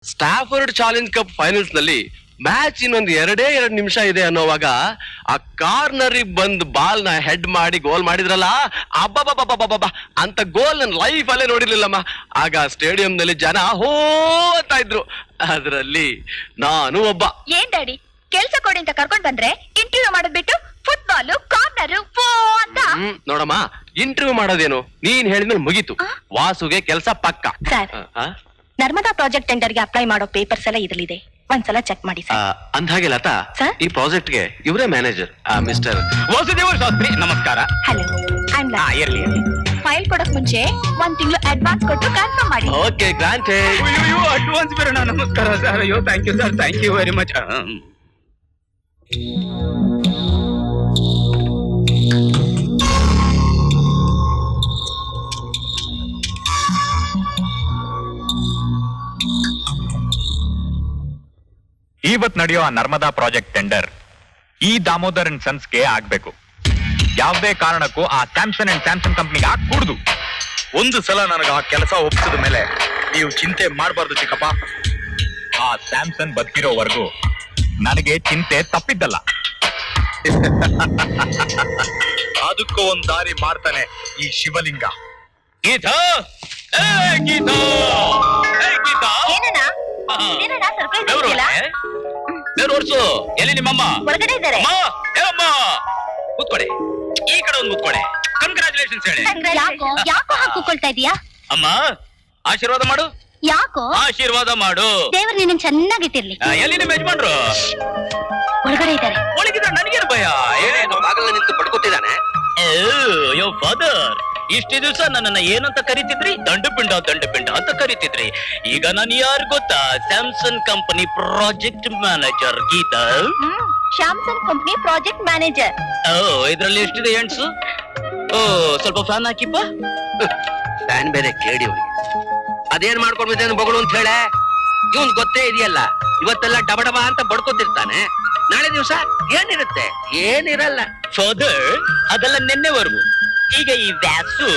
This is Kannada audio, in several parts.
ಸ್ಟಾಫರ್ಡ್ ಚಾಲೆಂಜ್ ಕಪ್ ಫೈನಲ್ಸ್ ನಲ್ಲಿ ಮ್ಯಾಚ್ ಇನ್ನೊಂದು 2 ನಿಮಿಷ ಇದೆ ಅನ್ನೋವಾಗ ಆ ಕಾರ್ನರ್ ಬಂದ್ ಬಾಲ್ ನ ಹೆಡ್ ಮಾಡಿ ಗೋಲ್ ಮಾಡಿದ್ರಲ್ಲ, ಅಬ್ಬಬ್ಬಬ್ಬಬ್ಬಬ್ಬ ಅಂತ ಗೋಲ್ ನನ್ನ ಲೈಫ್ ಅಲ್ಲೇ ನೋಡಿರ್ಲಿಲ್ಲಮ್ಮ. ಆಗ ಸ್ಟೇಡಿಯಂ ನಲ್ಲಿ ಜನ ಹೋ ಅಂತ ಇದ್ರು, ಅದರಲ್ಲಿ ನಾನು ಒಬ್ಬ. ಏನ್ ಡ್ಯಾಡಿ ಕೆಲ್ಸ ಕೊಡಿ ಅಂತ ಕರ್ಕೊಂಡ್ ಬಂದ್ರೆ ಇಂಟರ್ವ್ಯೂ ಮಾಡೋದ್ ಬಿಟ್ಟು ಫುಟ್ಬಾಲ್ ಕಾರ್ನರ್ ಅಂತ. ನೋಡಮ್ಮ, ಇಂಟರ್ವ್ಯೂ ಮಾಡೋದೇನು ನೀನ್ ಹೇಳಿದ್ಮೇಲೆ ಮುಗೀತು. ವಾಸುಗೆ ಕೆಲ್ಸ ಪಕ್ಕ. ಸರ್, ನರ್ಮದಾ ಪ್ರಾಜೆಕ್ಟ್ ಟೆಂಡರ್ ಗೆ ಅಪ್ಲೈ ಮಾಡೋ ಪೇಪರ್ಸ್ ಎಲ್ಲ ಇದ್ರಲ್ಲಿದೆ, ಒಂದ್ಸಲ ಚೆಕ್ ಮಾಡಿ ಸರ್. ಅಂದ್ಹಾಗೆ ಲತಾ, ಸರ್? ಈ ಪ್ರಾಜೆಕ್ಟ್ ಗೆ ಇವರೇ ಮ್ಯಾನೇಜರ್, ಮಿಸ್ಟರ್ ವಾಸುದೇವ ಶಾಸ್ತ್ರಿ. ನಮಸ್ಕಾರ. ಹಲೋ, ಇರ್ಲಿ. ಫೈಲ್ ಕೊಡಕ್ ಮುಂಚೆ 1 ತಿಂಗಳು ಅಡ್ವಾನ್ಸ್ ಕೊಟ್ಟು ಕನ್ಫರ್ಮ್ ಮಾಡಿ. Okay, granted. ಅಡ್ವಾನ್ಸ್ ಬೇರೆ. ನಮಸ್ಕಾರ ಸರ್. ಅಯ್ಯೋ, thank you sir, thank you very much. ಇವತ್ ನಡೆಯೋ ನರ್ಮದಾ ಪ್ರಾಜೆಕ್ಟ್ ಟೆಂಡರ್ ಈ ದಾಮೋದರ್ ಅಂಡ್ ಸನ್ಸ್ಗೆ ಆಗ್ಬೇಕು. ಯಾವುದೇ ಕಾರಣಕ್ಕೂ ಆ ಸ್ಯಾಮ್ಸನ್ ಅಂಡ್ ಸ್ಯಾಮ್ಸನ್ ಕಂಪ್ನಿಗೆ ಆಗ್ಕೂಡ್ದು. ಒಂದು ಸಲ ನನಗೆ ಆ ಕೆಲಸ ಒಪ್ಪಿಸಿದ ಮೇಲೆ ನೀವು ಚಿಂತೆ ಮಾಡಬಾರ್ದು ಚಿಕ್ಕಪ್ಪ. ಆ ಸ್ಯಾಮ್ಸನ್ ಬದುಕಿರೋವರೆಗೂ ನನಗೆ ಚಿಂತೆ ತಪ್ಪಿದ್ದಲ್ಲ. ಅದಕ್ಕೂ ಒಂದ್ ದಾರಿ ಮಾಡ್ತಾನೆ ಈ ಶಿವಲಿಂಗ. ಗೀತಾ, ಗೀತಾ, ಗೀತಾ, ಏನಣ್ಣ ಸರ್ಪ್ರೈಸ್ ಆಗಿಲ್ಲ? ಎಲ್ಲಿ ನಿಮ್ಮಮ್ಮ? ಹೊರಗಡೆ ಇದ್ದಾರೆ. ಕೂತ್ಕೊಡೆ, ಈ ಕಡೆ ಒಂದು ಕೂತ್ಕೊಡೆ. ಕಂಗ್ರಾಚುಲೇಷನ್ಸ್ ಹೇಳಿ. ಯಾಕೋ ಹಾಕೊಳ್ತಾ ಇದೀಯಾ? ಅಮ್ಮ, ಆಶೀರ್ವಾದ ಮಾಡು. ಯಾಕೋ? ಆಶೀರ್ವಾದ ಮಾಡು. ದೇವ್ರು ನಿನ್ನ ಚೆನ್ನಾಗಿಟ್ಟಿರ್ಲಿ. ಎಲ್ಲಿ ನಿಮ್ಮ ಯಜಮಾನ್ರು? ಹೊರಗಡೆ ಇದ್ದಾರೆ. ಒಳಗಿದ್ರೆ ನನಗೇನು ಭಯ? ಏನೇನು ಬಾಗಲ ನಿಂತು ಪಡ್ಕೋತಿದ್ದಾನೆ. ಯೋ ಫಾದರ್, ಇಷ್ಟು ದಿವಸ ನನ್ನನ್ನ ಏನಂತ ಕರಿತಿದ್ರಿ? ದಂಡಪಿಂಡ ದಂಡಪಿಂಡ ಅಂತ ಕರಿತಿದ್ರಿ. ಈಗ ನಾನು ಯಾರು ಗೊತ್ತಾ? Samson company project manager. Geeta, Samsung company project manager. ಇದ್ರಲ್ಲಿ ಎಷ್ಟಿದೆ ಎಂಟ್ಸು? ಸ್ವಲ್ಪ ಫ್ಯಾನ್ ಹಾಕಿಪ್ಪ. ಫ್ಯಾನ್ ಬೇರೆ ಕೇಳಿ ಅವ್ರಿಗೆ. ಅದೇನ್ ಮಾಡ್ಕೊಂಡ್ಬಿದ್ದೇನು ಬಗಳು ಅಂತ ಹೇಳ. ಇವನ್ ಗೊತ್ತೇ ಇದೆಯಲ್ಲ, ಇವತ್ತೆಲ್ಲ ಡಬ ಡಬ ಅಂತ ಬಡ್ಕೋತಿರ್ತಾನೆ. ನಾಳೆ ದಿವಸ ಏನಿರುತ್ತೆ? ಏನಿರಲ್ಲ. ಫಾದರ್, ಅದೆಲ್ಲ ನಿನ್ನೆವರೆಗೂ. ಈಗ ಈ ವ್ಯಾಸು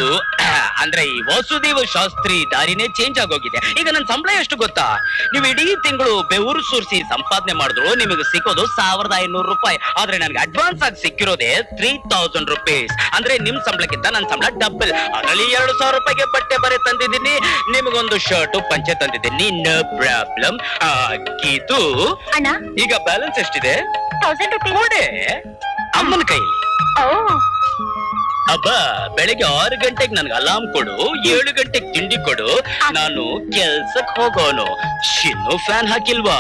ಅಂದ್ರೆ ಈ ವಾಸುದೇವ ಶಾಸ್ತ್ರಿ ದಾರಿನೇ ಚೇಂಜ್ ಆಗೋಗಿದೆ. ಈಗ ನನ್ನ ಸಂಬಳ ಎಷ್ಟು ಗೊತ್ತಾ? ನೀವು ಇಡೀ ತಿಂಗಳು ಬೆವರು ಸುರಿಸಿ ಸಂಪಾದನೆ ಮಾಡಿದ್ರು ನಿಮಗೆ ಸಿಕ್ಕೋದು 1500 ರೂಪಾಯಿ. ಆದ್ರೆ ನನಗೆ ಅಡ್ವಾನ್ಸ್ ಆಗಿ ಸಿಕ್ಕಿರೋದೇ 3000 ರುಪೀಸ್. ಅಂದ್ರೆ ನಿಮ್ ಸಂಬಳಕ್ಕಿಂತ ನನ್ನ ಸಂಬಳ ಡಬಲ್. ಅದರಲ್ಲಿ 2000 ರೂಪಾಯಿಗೆ ಬಟ್ಟೆ ಬರೆ ತಂದಿದ್ದೀನಿ, ನಿಮಗೊಂದು ಶರ್ಟ್ ಪಂಚೆ ತಂದಿದ್ದೀನಿ. No problem. ಗೀತು, ಅಣ್ಣ, ಈಗ ಬ್ಯಾಲೆನ್ಸ್ ಎಷ್ಟಿದೆ? 1000 ರೂಪಾಯಿ. ಕೊಡೆ ಅಮ್ಮನ ಕೈ. ಅಬ್ಬ, ಬೆಳಿಗ್ಗೆ 6 ಗಂಟೆಗೆ ನನ್ಗೆ ಅಲಾರ್ಮ್ ಕೊಡು, 7 ಗಂಟೆಗೆ ತಿಂಡಿ ಕೊಡು, ನಾನು ಕೆಲ್ಸಕ್ ಹೋಗೋನು. ಶಿನ್ನು ಫ್ಯಾನ್ ಹಾಕಿಲ್ವಾ?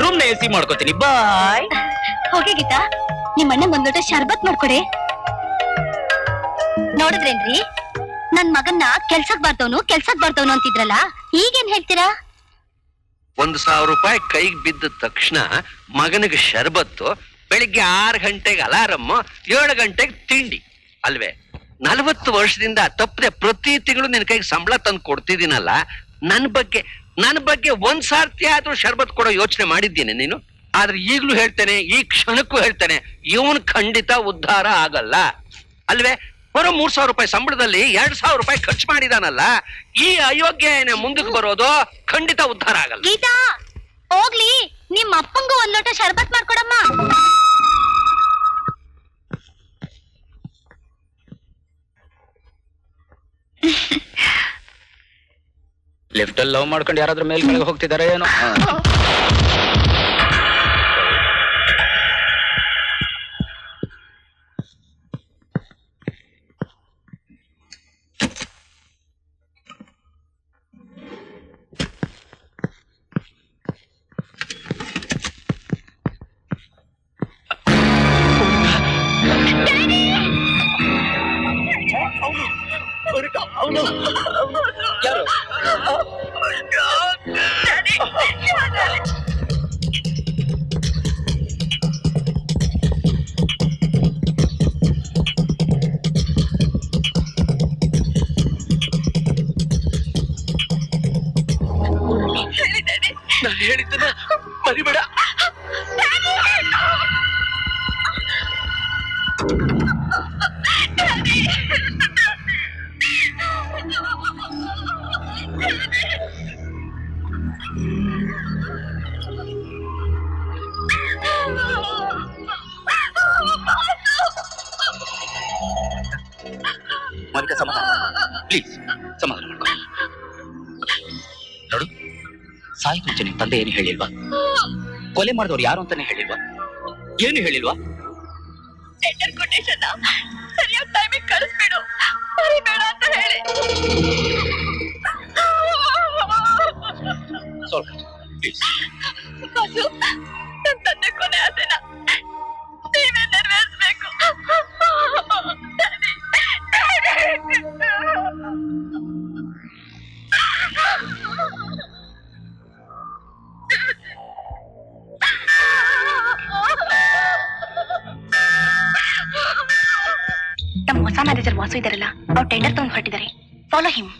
ರೂಮ್ ನ AC ಮಾಡ್ಕೋತೀನಿ. ಬಾಯ್. ಹೋಗಿ ಗೀತಾ, ನಿಮ್ಮಣ್ಣ ಒಂದ್ ಲೋಟ ಶರ್ಬತ್ ಮಾಡ್ಕೊಡೆ. ನೋಡಿದ್ರೇನ್ರಿ, ನನ್ ಮಗನ್ನ ಕೆಲ್ಸಕ್ ಬಾರ್ದವನು ಅಂತಿದ್ರಲ್ಲ, ಈಗೇನ್ ಹೇಳ್ತೀರಾ? 1000 ರೂಪಾಯಿ ಕೈಗೆ ಬಿದ್ದ ತಕ್ಷಣ ಮಗನಿಗೆ ಶರ್ಬತ್ತು, ಬೆಳಿಗ್ಗೆ 6 ಗಂಟೆಗೆ ಅಲಾರಮ್, 7 ಗಂಟೆಗೆ ತಿಂಡಿ ಅಲ್ವೇ? 40 ವರ್ಷದಿಂದ ತಪ್ಪದೆ ಪ್ರತಿ ತಿಂಗಳು ನಿನ್ ಕೈಗೆ ಸಂಬಳ ತಂದು ಕೊಡ್ತಿದ್ದೀನಲ್ಲ. ನನ್ನ ಬಗ್ಗೆ ಒಂದ್ ಸಾರ್ತಿ ಆದ್ರೂ ಶರ್ಬತ್ ಕೊಡೋ ಯೋಚನೆ ಮಾಡಿದ್ದೀನಿ ನೀನು? ಆದ್ರೆ ಈಗ್ಲೂ ಹೇಳ್ತೇನೆ, ಈ ಕ್ಷಣಕ್ಕೂ ಹೇಳ್ತೇನೆ, ಇವನ್ ಖಂಡಿತ ಉದ್ಧಾರ ಆಗಲ್ಲ ಅಲ್ವೇ? ಬರೋ 3000 ರೂಪಾಯಿ ಸಂಬಳದಲ್ಲಿ 2000 ರೂಪಾಯಿ ಖರ್ಚು ಮಾಡಿದಾನಲ್ಲ, ಈ ಅಯೋಗ್ಯ ಏನೇ ಮುಂದಕ್ಕೆ ಬರೋದು ಖಂಡಿತ ಉದ್ಧಾರ ಆಗಲ್ಲ. ಗೀತಾ, ಹೋಗ್ಲಿ, ನಿಮ್ಮ ಅಪ್ಪಂಗೂ ಒಂದ್ ಲೋಟ ಶರ್ಬತ್ ಮಾಡ್ಕೊಡಮ್ಮ. ಲಿಫ್ಟ್ ಅಲ್ಲಿ ಲವ್ ಮಾಡ್ಕೊಂಡು ಯಾರಾದ್ರೂ ಮೇಲ್ಗಡೆ ಹೋಗ್ತಿದಾರೆ ಏನೋ. ಯಾರು? ನಾನು ಹೇಳಿದ್ದನ್ನ ಮರಿಬೇಡ. ಮೋನಿಕಾ ಸಮಾಧಾನ ಪ್ಲೀಸ್, ಸಮಾಧಾನ ಮಾಡ್ಕೊ. ನೋಡು, ಸಾಯಿ ಮುಂಚೆ ನಿನ್ ತಂದೆ ಏನು ಹೇಳಿಲ್ವಾ? ಕೊಲೆ ಮಾಡಿದವ್ರು ಯಾರು ಅಂತಾನೆ ಹೇಳಿಲ್ವಾ? ಏನು ಹೇಳಿಲ್ವಾ? ಟೆಂಡರ್ ಕೊಟೇಶನ್ ಸರಿಯಾದ ಟೈಮಿಗೆ ಕಳಿಸ್ಬಿಡು, ಮರಿಬೇಡ ಅಂತ ಹೇಳಿ. ಸ್ವಲ್ಪ ಪ್ಲೀಸ್. ವಾಸು, ನನ್ ತಂದೆ ಕೊನೆ ಆಸೆನ ನೀವೇ ನೆರವೇರಿಸ್ಬೇಕು. ನಮ್ಮ ಹೊಸ ಮ್ಯಾನೇಜರ್ ವಾಸು ಇದಾರಲ್ಲ, ಅವ್ರು ಟೆಂಡರ್ ತಗೊಂಡು ಹೊರಟಿದ್ದಾರೆ. Follow him.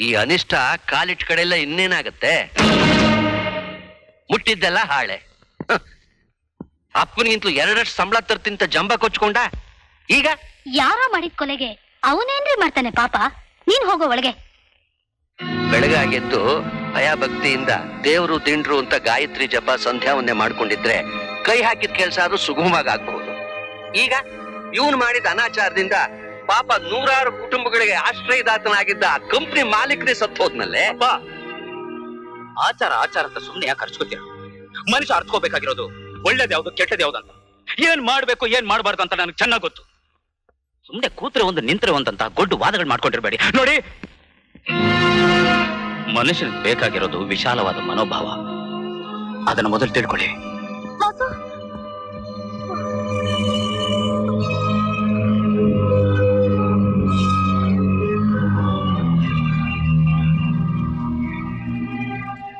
ಈ ಅನಿಷ್ಟ ಕಾಲಿಟ್ ಕಡೆಲ್ಲ ಇನ್ನೇನಾಗತ್ತೆ? ಮುಟ್ಟಿದ್ದೆಲ್ಲ ಹಾಳೆ. ಅಪ್ಪನಿಗಿಂತಲೂ ಎರಡಷ್ಟು ಸಂಬಳ ತರ್ತಿಂತ ಜಂಬ ಕೊಚ್ಕೊಂಡ. ಈಗ ಯಾರೋ ಮಾಡಿದ ಕೊಲೆಗೆ ಅವನೇನ್ರಿ ಮಾಡ್ತಾನೆ ಪಾಪ. ನೀನ್ ಹೋಗೋ ಒಳಗೆ. ಬೆಳಗಾಗೆದ್ದು ಭಯ ಭಕ್ತಿಯಿಂದ ದೇವರು ದಿಂಡ್ರು ಅಂತ ಗಾಯತ್ರಿ ಜಪ ಸಂಧ್ಯಾವನ್ನೇ ಮಾಡ್ಕೊಂಡಿದ್ರೆ ಕೈ ಹಾಕಿದ ಕೆಲಸ ಆದ್ರೂ ಸುಗಮವಾಗಿ ಆಗ್ಬಹುದು. ಈಗ ಇವನು ಮಾಡಿದ ಅನಾಚಾರದಿಂದ ಪಾಪ ನೂರಾರು ಕುಟುಂಬಗಳಿಗೆ ಆಶ್ರಯದಾತನಾಗಿದ್ದ ಕಂಪ್ನಿ ಮಾಲೀಕರೇ ಸತ್ತು ಹೋದ್ನಲ್ಲೇ. ಆಚಾರ ಆಚಾರ ಅಂತ ಸುಮ್ನೆ ಯಾಕೆ ಖರ್ಚ್ಕೋತೀರ? ಮನುಷ್ಯ ಅರ್ಥಕೋಬೇಕಾಗಿರೋದು ಒಳ್ಳೇದ್ ಯಾವ್ದು ಕೆಟ್ಟದ್ ಯಾವ್ದು ಅಂತ. ಏನ್ ಮಾಡ್ಬೇಕು ಏನ್ ಮಾಡ್ಬಾರ್ದು ಅಂತ ನನಗೆ ಚೆನ್ನಾಗ್ ಗೊತ್ತು. ಸುಮ್ನೆ ಕೂತ್ರೆ ಒಂದು ನಿಂತ್ರೆ ಒಂದಂತ ಗೊಡ್ಡು ವಾದಗಳು ಮಾಡ್ಕೊಂಡಿರ್ಬೇಡಿ. ನೋಡಿ, ಮನುಷ್ಯನಿಗೆ ಬೇಕಾಗಿರೋದು ವಿಶಾಲವಾದ ಮನೋಭಾವ. ಅದನ್ನ ಮೊದಲು ತಿಳ್ಕೊಳ್ಳಿ.